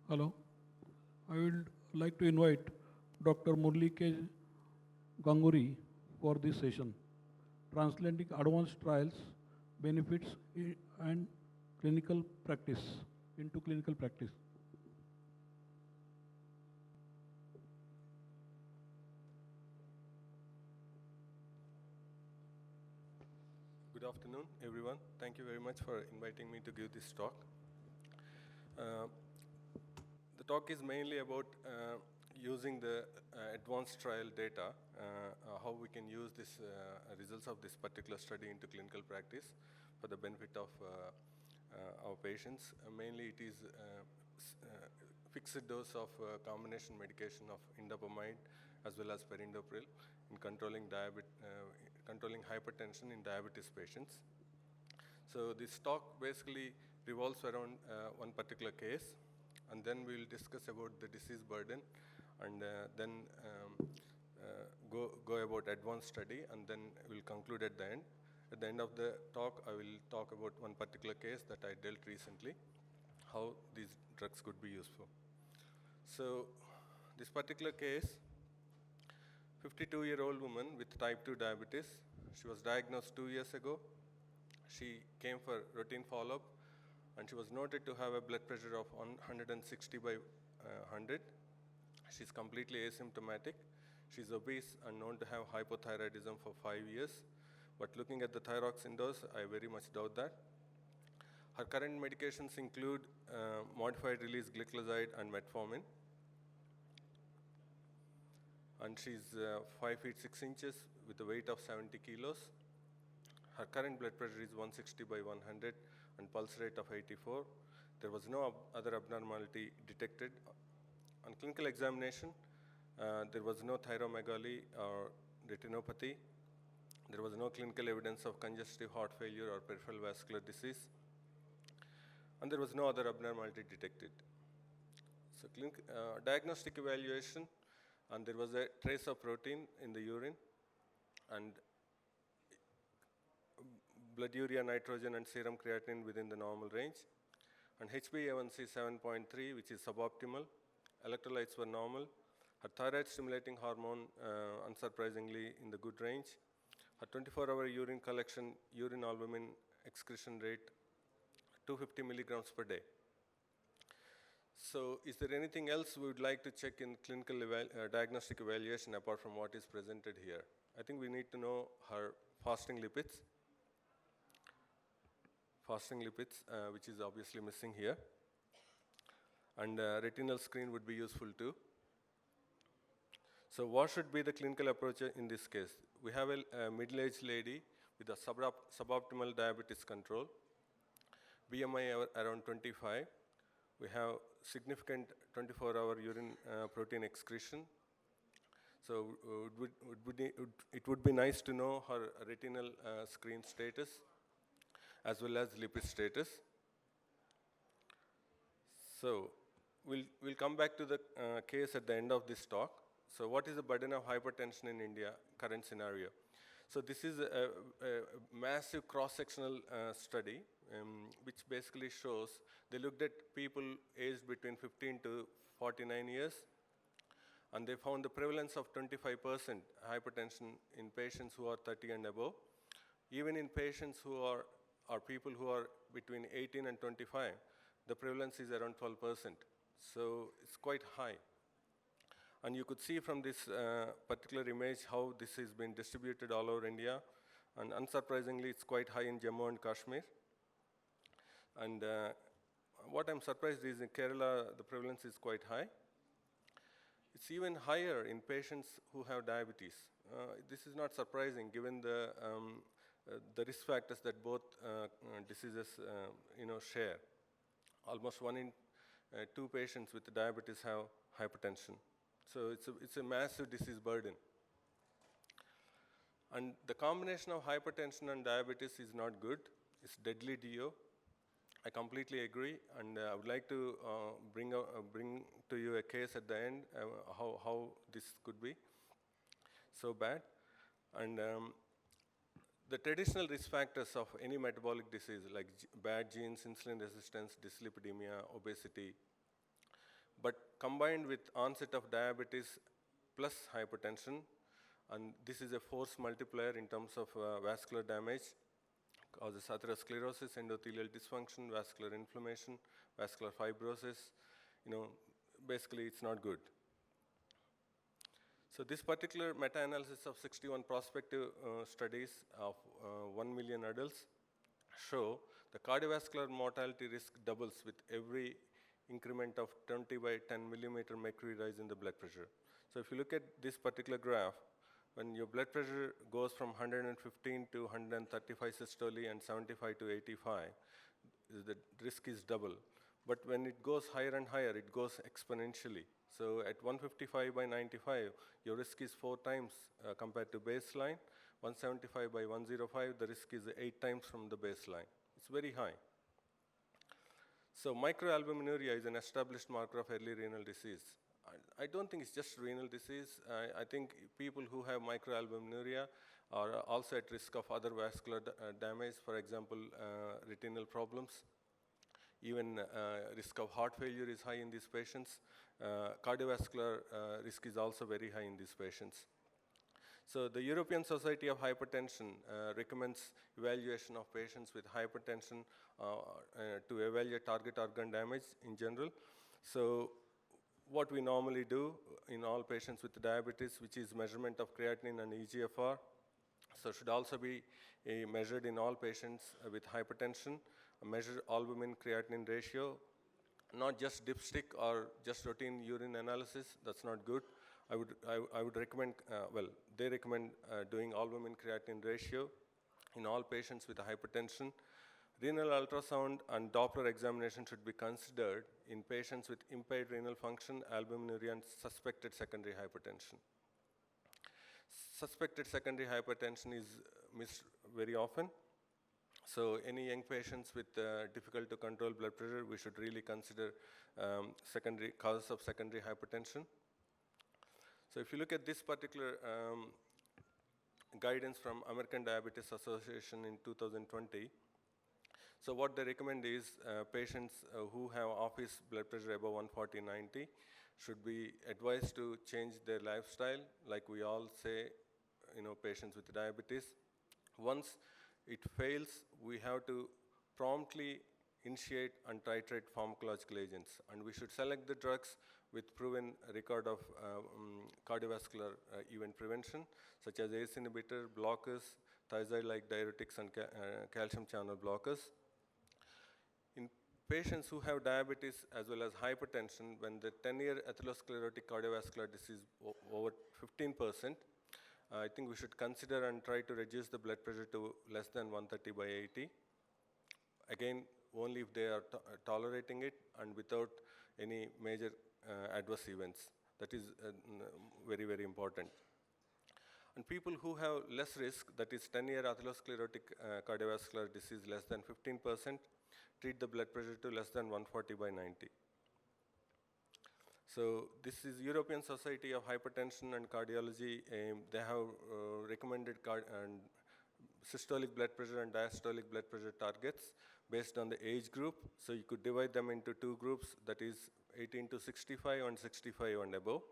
Hello. I would like to invite Dr. Murli K. Ganguri for this session. Translating advanced trials, benefits and clinical practice into clinical practice. Good afternoon, everyone. Thank you very much for inviting me to give this talk. The talk is mainly about using the advanced trial data, how we can use this results of this particular study into clinical practice for the benefit of our patients. Mainly it is fixed dose of combination medication of indapamide as well as perindopril in controlling hypertension in diabetes patients. So this talk basically revolves around one particular case, and then we'll discuss about the disease burden, and then go about advanced study, and then we'll conclude at the end. At the end of the talk, I will talk about one particular case that I dealt recently, how these drugs could be useful. So this particular case, 52-year-old woman with type 2 diabetes. She was diagnosed 2 years ago. She came for routine follow-up, and she was noted to have a blood pressure of 160 by 100. She's completely asymptomatic. She's obese and known to have hypothyroidism for 5 years. But looking at the thyroxine dose, I very much doubt that. Her current medications include modified release gliclazide and metformin. And she's 5 feet 6 inches with a weight of 70 kilos. Her current blood pressure is 160 by 100 and pulse rate of 84. There was no other abnormality detected. On clinical examination, there was no thyromegaly or retinopathy. There was no clinical evidence of congestive heart failure or peripheral vascular disease. And there was no other abnormality detected. So diagnostic evaluation, and there was a trace of protein in the urine, and blood urea nitrogen and serum creatinine within the normal range, and HbA1c 7.3, which is suboptimal. Electrolytes were normal. Her thyroid stimulating hormone, unsurprisingly, in the good range. Her 24-hour urine collection, urine albumin excretion rate, 250 milligrams per day. So is there anything else we would like to check in clinical diagnostic evaluation apart from what is presented here? I think we need to know her fasting lipids, which is obviously missing here. And retinal screen would be useful too. So what should be the clinical approach in this case? We have a middle-aged lady with a suboptimal diabetes control, BMI around 25. We have significant 24-hour urine protein excretion. So it would be nice to know her retinal screen status as well as lipid status. So we'll come back to the case at the end of this talk. So what is the burden of hypertension in India, current scenario? So this is a massive cross-sectional study, which basically shows they looked at people aged between 15 to 49 years, and they found the prevalence of 25% hypertension in patients who are 30 and above. Even in patients who are people who are between 18 and 25, the prevalence is around 12%. So it's quite high. And you could see from this particular image how this has been distributed all over India. And unsurprisingly, it's quite high in Jammu and Kashmir. And what I'm surprised is in Kerala, the prevalence is quite high. It's even higher in patients who have diabetes. This is not surprising given the risk factors that both diseases share. Almost 1 in 2 patients with diabetes have hypertension. So it's a massive disease burden. And the combination of hypertension and diabetes is not good. It's deadly DO. I completely agree, and I would like to bring to you a case at the end how this could be so bad. And the traditional risk factors of any metabolic disease, like bad genes, insulin resistance, dyslipidemia, obesity, but combined with onset of diabetes plus hypertension, and this is a force multiplier in terms of vascular damage, causes atherosclerosis, endothelial dysfunction, vascular inflammation, vascular fibrosis. Basically it's not good. So this particular meta-analysis of 61 prospective studies of 1 million adults show the cardiovascular mortality risk doubles with every increment of 20 by 10 millimeter mercury rise in the blood pressure. So if you look at this particular graph, when your blood pressure goes from 115 to 135 systole and 75 to 85, the risk is double. But when it goes higher and higher, it goes exponentially. So at 155 by 95, your risk is 4 times compared to baseline. 175 by 105, the risk is 8 times from the baseline. It's very high. So microalbuminuria is an established marker of early renal disease. I don't think it's just renal disease. I think people who have microalbuminuria are also at risk of other vascular damage, for example, retinal problems. Even risk of heart failure is high in these patients. Cardiovascular risk is also very high in these patients. So the European Society of Hypertension recommends evaluation of patients with hypertension to evaluate target organ damage in general. So what we normally do in all patients with diabetes, which is measurement of creatinine and EGFR, so should also be measured in all patients with hypertension, measure albumin creatinine ratio, not just dipstick or just routine urine analysis. That's not good. I would recommend, they recommend doing albumin creatinine ratio in all patients with hypertension. Renal ultrasound and Doppler examination should be considered in patients with impaired renal function, albuminuria, and suspected secondary hypertension. Suspected secondary hypertension is missed very often. So any young patients with difficult to control blood pressure, we should really consider secondary causes of secondary hypertension. So if you look at this particular guidance from American Diabetes Association in 2020, so what they recommend is patients who have office blood pressure above 140/90 should be advised to change their lifestyle, like we all say, patients with diabetes. Once it fails, we have to promptly initiate and titrate pharmacological agents, and we should select the drugs with proven record of cardiovascular event prevention, such as ACE inhibitor, blockers, thiazide-like diuretics, and calcium channel blockers. In patients who have diabetes as well as hypertension, when the 10-year atherosclerotic cardiovascular disease over 15%, I think we should consider and try to reduce the blood pressure to less than 130/80. Again, only if they are tolerating it and without any major adverse events. That is very, very important. And people who have less risk, that is 10-year atherosclerotic cardiovascular disease less than 15%, treat the blood pressure to less than 140/90. So this is European Society of Hypertension and Cardiology. They have recommended systolic blood pressure and diastolic blood pressure targets based on the age group. So you could divide them into 2 groups, that is 18 to 65 and 65 and above.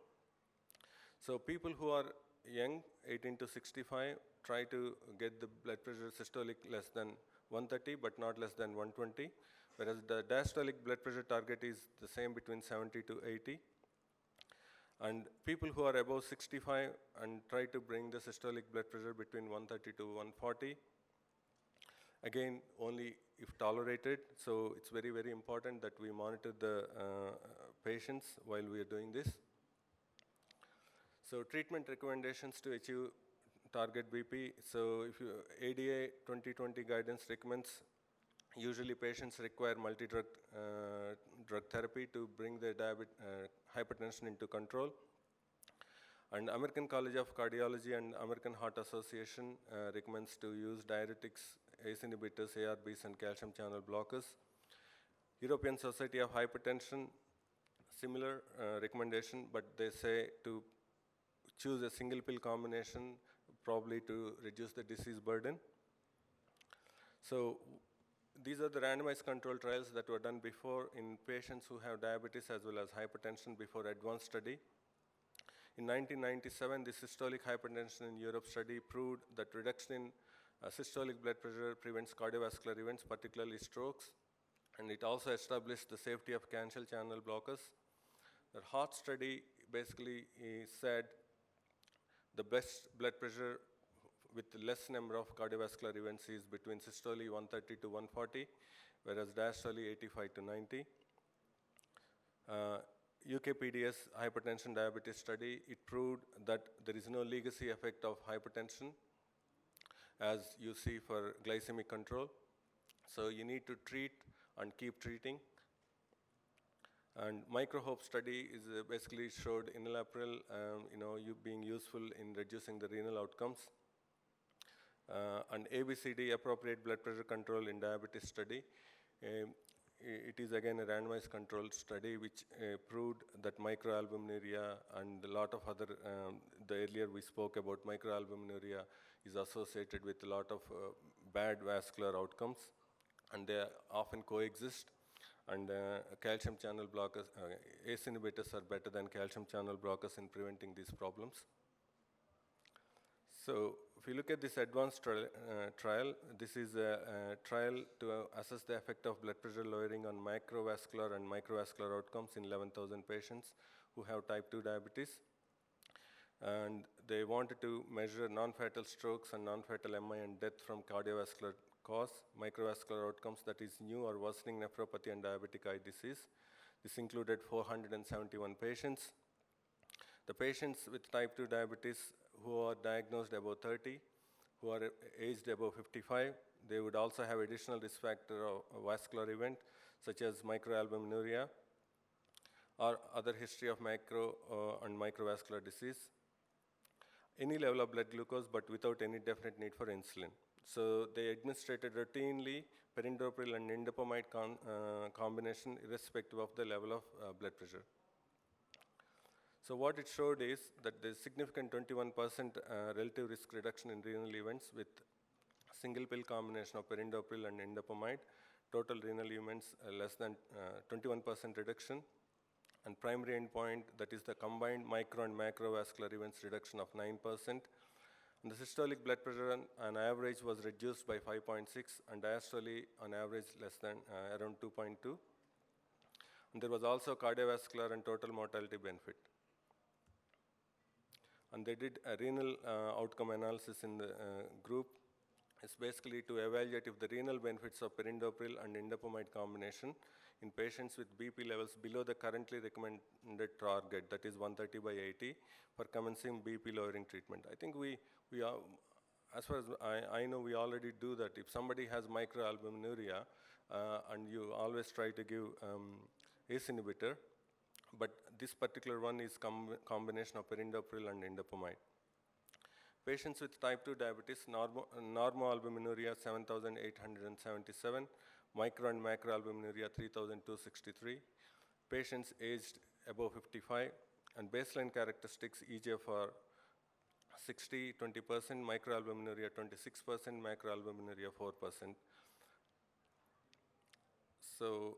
So people who are young, 18 to 65, try to get the blood pressure systolic less than 130 but not less than 120, whereas the diastolic blood pressure target is the same between 70 to 80. And people who are above 65 and try to bring the systolic blood pressure between 130 to 140, again, only if tolerated. So it's very, very important that we monitor the patients while we are doing this. So treatment recommendations to achieve target BP. So if ADA 2020 guidance recommends, usually patients require multi-drug drug therapy to bring their hypertension into control. And American College of Cardiology and American Heart Association recommends to use diuretics, ACE inhibitors, ARBs, and calcium channel blockers. European Society of Hypertension, similar recommendation, but they say to choose a single pill combination, probably to reduce the disease burden. So these are the randomized control trials that were done before in patients who have diabetes as well as hypertension before advanced study. In 1997, the systolic hypertension in Europe study proved that reduction in systolic blood pressure prevents cardiovascular events, particularly strokes, and it also established the safety of calcium channel blockers. The heart study basically said the best blood pressure with less number of cardiovascular events is between systole 130 to 140, whereas diastole 85 to 90. UKPDS hypertension diabetes study, it proved that there is no legacy effect of hypertension as you see for glycemic control. So you need to treat and keep treating. And MicroHope study is basically showed enalapril, being useful in reducing the renal outcomes. And ABCD, appropriate blood pressure control in diabetes study. It is again a randomized controlled study which proved that microalbuminuria and a lot of other, the earlier we spoke about microalbuminuria is associated with a lot of bad vascular outcomes, and they often coexist. And calcium channel blockers, ACE inhibitors are better than calcium channel blockers in preventing these problems. So if you look at this advanced trial, this is a trial to assess the effect of blood pressure lowering on macrovascular and microvascular outcomes in 11,000 patients who have type 2 diabetes. And they wanted to measure non-fatal strokes and non-fatal MI and death from cardiovascular cause, microvascular outcomes, that is new or worsening nephropathy and diabetic eye disease. This included 471 patients. The patients with type 2 diabetes who are diagnosed above 30, who are aged above 55, they would also have additional risk factor of a vascular event such as microalbuminuria or other history of macro and microvascular disease. Any level of blood glucose but without any definite need for insulin. So they administered routinely perindopril and indapamide combination irrespective of the level of blood pressure. So what it showed is that there is significant 21% relative risk reduction in renal events with single pill combination of perindopril and indapamide, total renal events less than 21% reduction, and primary endpoint, that is the combined micro and macrovascular events reduction of 9%. And the systolic blood pressure on average was reduced by 5.6 and diastole on average less than around 2.2. And there was also cardiovascular and total mortality benefit. And they did a renal outcome analysis in the group. It's basically to evaluate if the renal benefits of perindopril and indapamide combination in patients with BP levels below the currently recommended target, that is 130 by 80, for commencing BP lowering treatment. I think we are, as far as I know, we already do that. If somebody has microalbuminuria and you always try to give ACE inhibitor, but this particular one is combination of perindopril and indapamide. Patients with type 2 diabetes, normoalbuminuria 7,877, micro and macroalbuminuria 3,263. Patients aged above 55, and baseline characteristics EGFR 60, 20%, microalbuminuria 26%, macroalbuminuria 4%. So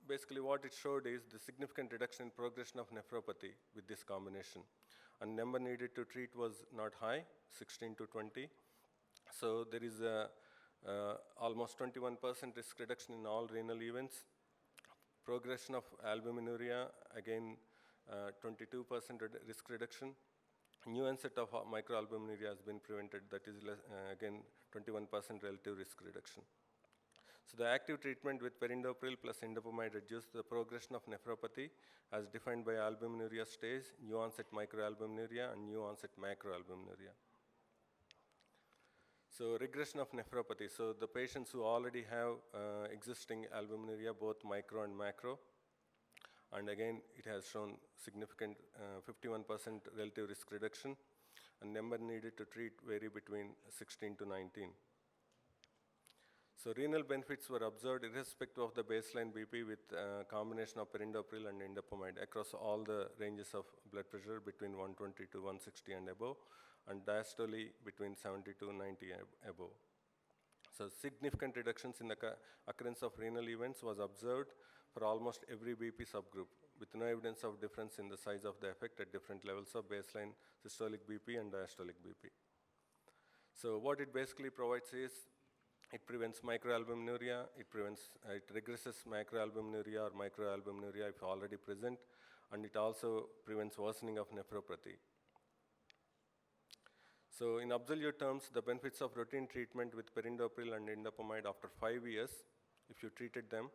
basically what it showed is the significant reduction in progression of nephropathy with this combination. And number needed to treat was not high, 16 to 20. So there is a almost 21% risk reduction in all renal events. Progression of albuminuria, again 22% risk reduction. New onset of microalbuminuria has been prevented, that is again 21% relative risk reduction. So the active treatment with perindopril plus indapamide reduced the progression of nephropathy as defined by albuminuria stage, new onset microalbuminuria and new onset macroalbuminuria. So regression of nephropathy. So the patients who already have existing albuminuria, both micro and macro, and again it has shown significant 51% relative risk reduction, and number needed to treat vary between 16 to 19. So renal benefits were observed irrespective of the baseline BP with combination of perindopril and indapamide across all the ranges of blood pressure between 120 to 160 and above, and diastole between 70 to 90 above. So significant reductions in the occurrence of renal events was observed for almost every BP subgroup, with no evidence of difference in the size of the effect at different levels of baseline systolic BP and diastolic BP. So what it basically provides is, it prevents microalbuminuria, it regresses macroalbuminuria or microalbuminuria if already present, and it also prevents worsening of nephropathy. So in absolute terms, the benefits of routine treatment with perindopril and indapamide after 5 years, if you treated them,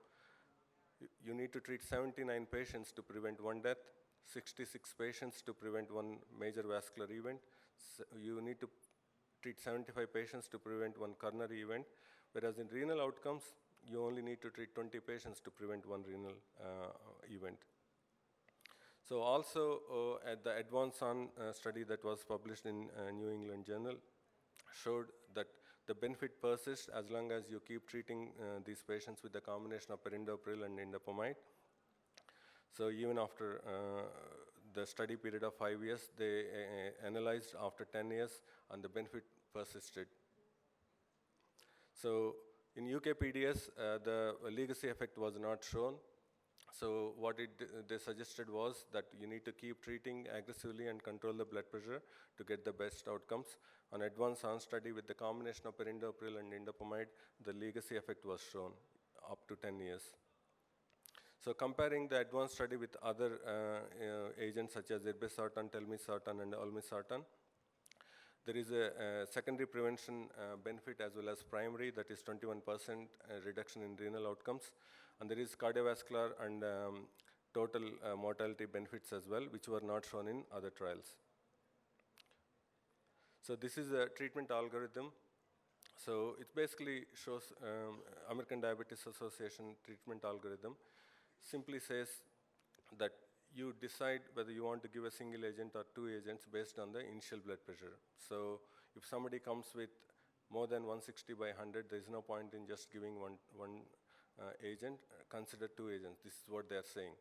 you need to treat 79 patients to prevent 1 death, 66 patients to prevent 1 major vascular event. So you need to treat 75 patients to prevent 1 coronary event, whereas in renal outcomes, you only need to treat 20 patients to prevent 1 renal event. So also at the ADVANCE-ON study that was published in New England Journal showed that the benefit persists as long as you keep treating these patients with the combination of perindopril and indapamide. So even after the study period of 5 years, they analyzed after 10 years and the benefit persisted. So in UKPDS, the legacy effect was not shown. So what they suggested was that you need to keep treating aggressively and control the blood pressure to get the best outcomes. On ADVANCE-ON study with the combination of perindopril and indapamide, the legacy effect was shown up to 10 years. So comparing the ADVANCE study with other agents such as irbesartan, telmisartan, and olmesartan, there is a secondary prevention benefit as well as primary, that is 21% reduction in renal outcomes. And there is cardiovascular and total mortality benefits as well, which were not shown in other trials. So this is a treatment algorithm. So it basically shows American Diabetes Association treatment algorithm. Simply says that you decide whether you want to give a single agent or 2 agents based on the initial blood pressure. So if somebody comes with more than 160 by 100, there is no point in just giving one agent. Consider 2 agents. This is what they are saying.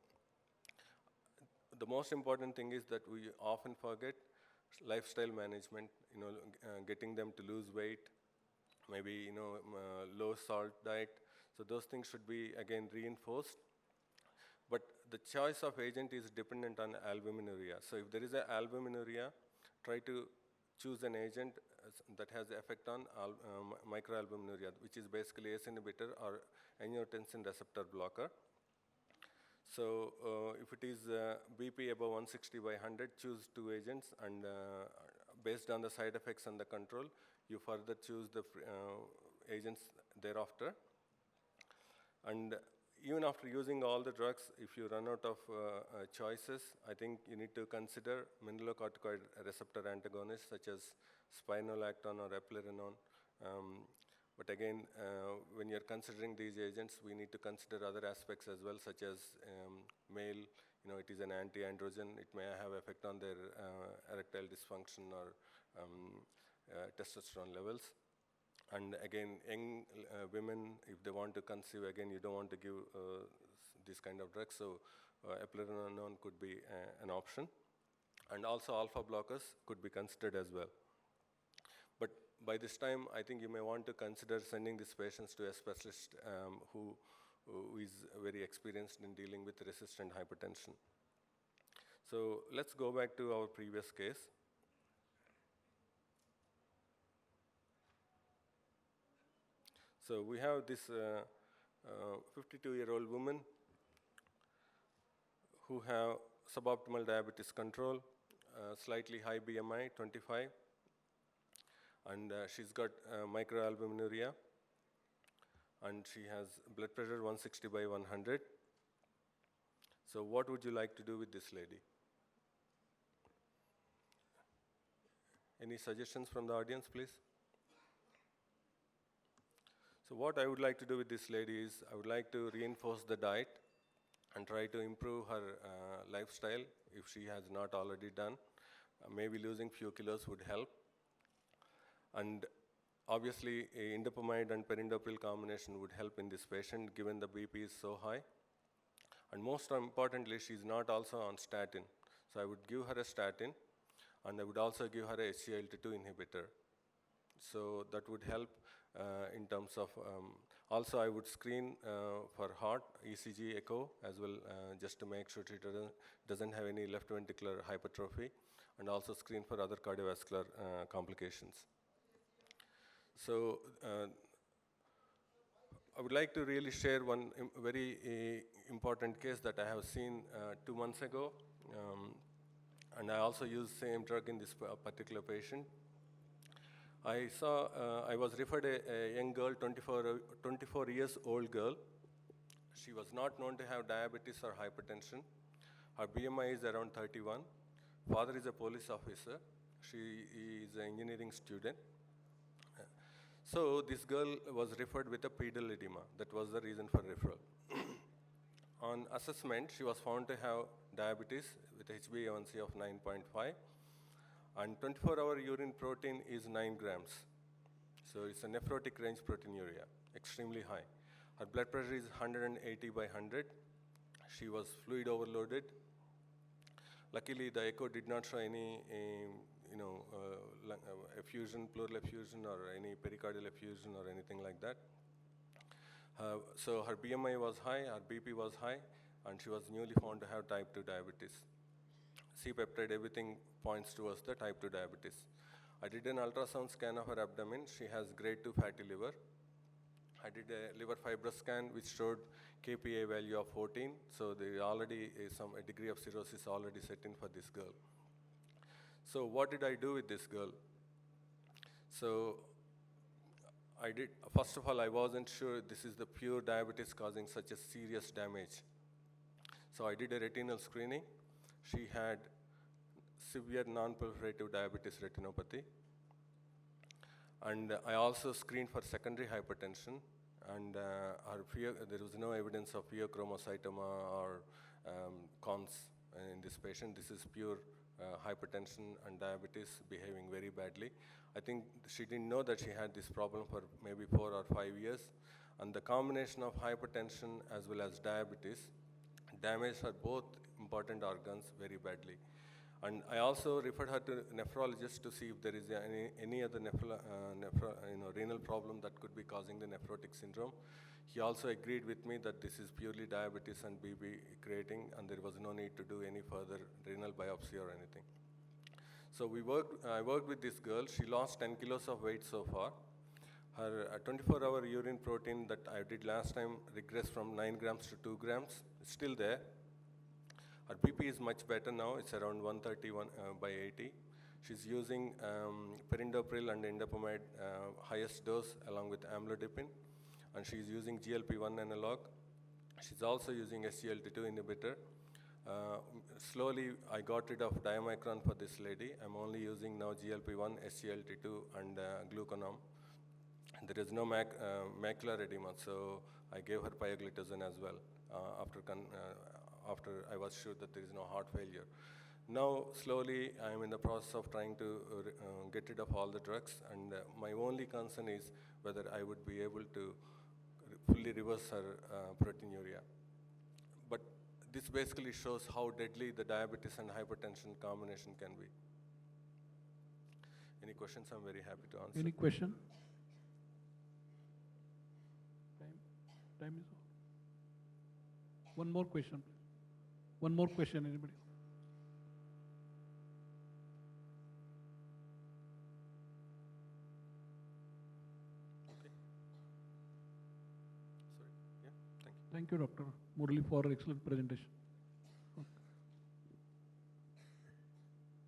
The most important thing is that we often forget lifestyle management, getting them to lose weight, maybe low salt diet. So those things should be again reinforced. But the choice of agent is dependent on albuminuria. So if there is an albuminuria, try to choose an agent that has effect on microalbuminuria, which is basically ACE inhibitor or angiotensin receptor blocker. So if it is BP above 160 by 100, choose 2 agents, and based on the side effects and the control, you further choose the agents thereafter. And even after using all the drugs, if you run out of choices, I think you need to consider mineralocorticoid receptor antagonists such as spironolactone or eplerenone. But again, when you're considering these agents, we need to consider other aspects as well, such as male, it is an anti-androgen. It may have effect on their erectile dysfunction or testosterone levels. And again, young women, if they want to conceive, again, you don't want to give this kind of drugs. So eplerenone could be an option. And also alpha blockers could be considered as well. But by this time, I think you may want to consider sending these patients to a specialist who is very experienced in dealing with resistant hypertension. So let's go back to our previous case. So we have this 52-year-old woman who have suboptimal diabetes control, slightly high BMI, 25, and she's got microalbuminuria, and she has blood pressure 160 by 100. So what would you like to do with this lady? Any suggestions from the audience, please? So what I would like to do with this lady is I would like to reinforce the diet and try to improve her lifestyle if she has not already done. Maybe losing few kilos would help. And obviously, indapamide and perindopril combination would help in this patient given the BP is so high. And most importantly, she's not also on statin. So I would give her a statin, and I would also give her a SGLT2 inhibitor. So that would help in terms of, also I would screen for heart, ECG, echo as well, just to make sure it doesn't have any left ventricular hypertrophy, and also screen for other cardiovascular complications. So I would like to really share one very important case that I have seen 2 months ago, and I also used same drug in this particular patient. I was referred a young girl, 24 years old girl. She was not known to have diabetes or hypertension. Her BMI is around 31. Father is a police officer. She is an engineering student. So this girl was referred with a pedal edema. That was the reason for referral. On assessment, she was found to have diabetes with HbA1c of 9.5, and 24-hour urine protein is 9 grams. So it's a nephrotic range proteinuria, extremely high. Her blood pressure is 180 by 100. She was fluid overloaded. Luckily, the echo did not show any effusion, pleural effusion, or any pericardial effusion or anything like that. So her BMI was high, her BP was high, and she was newly found to have type 2 diabetes. C-peptide, everything points towards the type 2 diabetes. I did an ultrasound scan of her abdomen. She has grade 2 fatty liver. I did a liver FibroScan which showed KPA value of 14. So there already is a degree of cirrhosis already set in for this girl. So what did I do with this girl? So first of all, I wasn't sure this is the pure diabetes causing such a serious damage. So I did a retinal screening. She had severe non-proliferative diabetes retinopathy. And I also screened for secondary hypertension, and there was no evidence of pheochromocytoma or cons in this patient. This is pure hypertension and diabetes behaving very badly. I think she didn't know that she had this problem for maybe 4 or 5 years, and the combination of hypertension as well as diabetes damaged her both important organs very badly. And I also referred her to nephrologist to see if there is any other renal problem that could be causing the nephrotic syndrome. He also agreed with me that this is purely diabetes and BB creating, and there was no need to do any further renal biopsy or anything. So I worked with this girl. She lost 10 kilos of weight so far. Her 24-hour urine protein that I did last time regressed from 9 grams to 2 grams. It's still there. Her BP is much better now. It's around 131 by 80. She's using perindopril and indapamide highest dose along with amlodipine, and she's using GLP-1 analog. She's also using SGLT2 inhibitor. Slowly, I got rid of diamicron for this lady. I'm only using now GLP-1, SGLT2, and glucagon. There is no macular edema, so I gave her pioglitazone as well after I was sure that there is no heart failure. Now, slowly, I am in the process of trying to get rid of all the drugs, and my only concern is whether I would be able to fully reverse her proteinuria. But this basically shows how deadly the diabetes and hypertension combination can be. Any questions? I'm very happy to answer. Any question? Time is over. One more question. One more question, anybody? Okay. Sorry. Yeah. Thank you. Thank you, Dr. Murali, for excellent presentation.